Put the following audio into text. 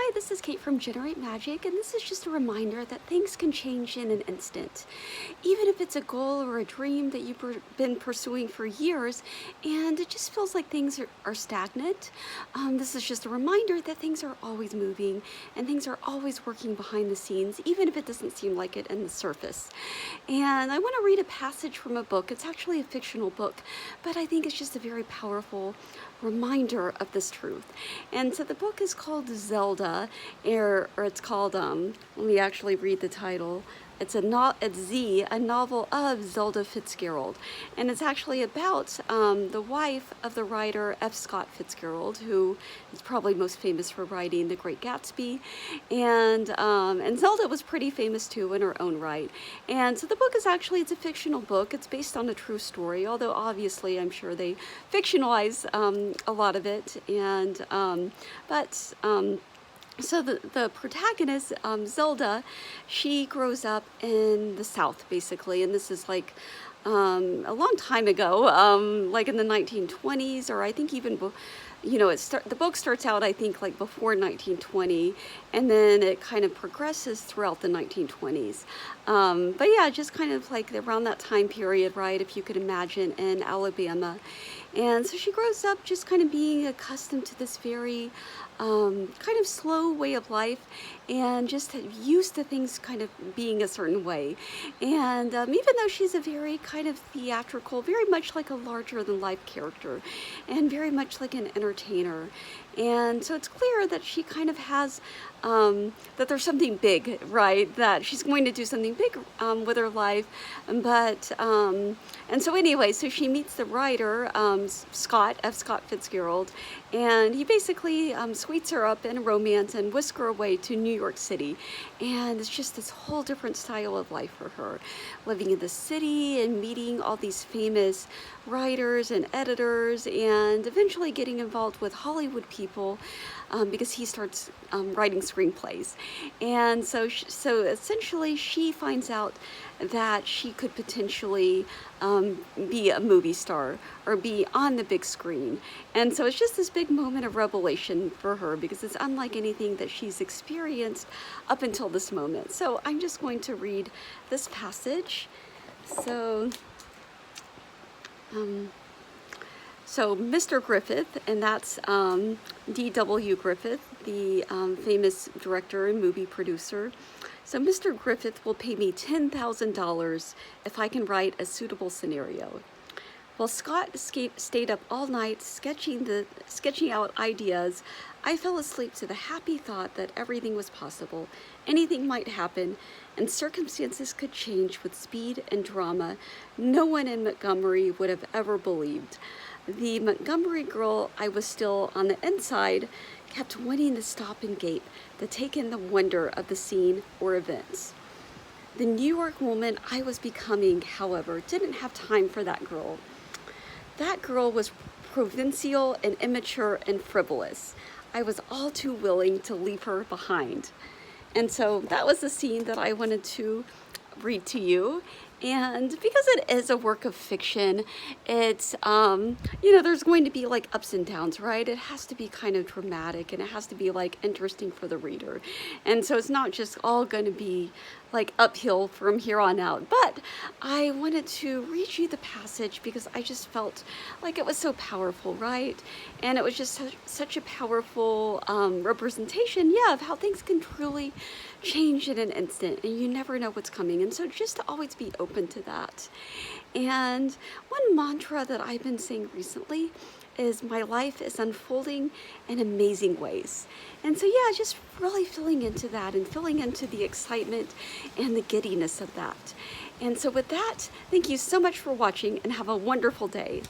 Hi, this is Kate from Generate Magic, and this is just a reminder that things can change in an instant. Even if it's a goal or a dream that you've been pursuing for years, and it just feels like things are stagnant, this is just a reminder that things are always moving, and things are always working behind the scenes, even if it doesn't seem like it in the surface. And I want to read a passage from a book. It's actually a fictional book, but I think it's just a very powerful reminder of this truth. And so the book is called Zelda, or it's called, let me actually read the title. It's a novel of Zelda Fitzgerald, and it's actually about the wife of the writer F. Scott Fitzgerald, who is probably most famous for writing The Great Gatsby, and Zelda was pretty famous too in her own right. And so the book is actually, it's a fictional book. It's based on a true story, although obviously I'm sure they fictionalize a lot of it, and so the protagonist, Zelda, she grows up in the South, basically, and this is like a long time ago, like in the 1920s, or I think even, the book starts out, I think, like before 1920, and then it kind of progresses throughout the 1920s. But yeah, just kind of like around that time period, right, if you could imagine, in Alabama. And so she grows up just kind of being accustomed to this very kind of slow way of life, and just used to things kind of being a certain way. And even though she's a very kind of theatrical, very much like a larger than life character, and very much like an entertainer. And so it's clear that she kind of has, that there's something big, right? That she's going to do something big with her life. But, and so anyway, so she meets the writer, F. Scott Fitzgerald, and he basically sweets her up in a romance and whisks her away to New York City. And it's just this whole different style of life for her, living in the city and meeting all these famous writers and editors, and eventually getting involved with Hollywood people because he starts writing screenplays. And so essentially she finds out that she could potentially be a movie star or be on the big screen. And so it's just this big moment of revelation for her, because it's unlike anything that she's experienced up until this moment. So I'm just going to read this passage. So Mr. Griffith, and that's D.W. Griffith, the famous director and movie producer. So Mr. Griffith will pay me $10,000 if I can write a suitable scenario. While Scott stayed up all night sketching out ideas, I fell asleep to the happy thought that everything was possible, anything might happen, and circumstances could change with speed and drama no one in Montgomery would have ever believed. The Montgomery girl I was still on the inside kept wanting to stop and gape, to take in the wonder of the scene or events. The New York woman I was becoming, however, didn't have time for that girl. That girl was provincial and immature and frivolous. I was all too willing to leave her behind. And so that was the scene that I wanted to read to you. And because it is a work of fiction, it's, there's going to be like ups and downs, right? It has to be kind of dramatic, and it has to be like interesting for the reader. And so it's not just all going to be like uphill from here on out. But I wanted to read you the passage because I just felt like it was so powerful, right? And it was just such a powerful representation, of how things can truly change in an instant, and you never know what's coming. And so just to always be open to that. And one mantra that I've been saying recently is, my life is unfolding in amazing ways. And so just really filling into that, and filling into the excitement and the giddiness of that. And so with that, thank you so much for watching, and have a wonderful day.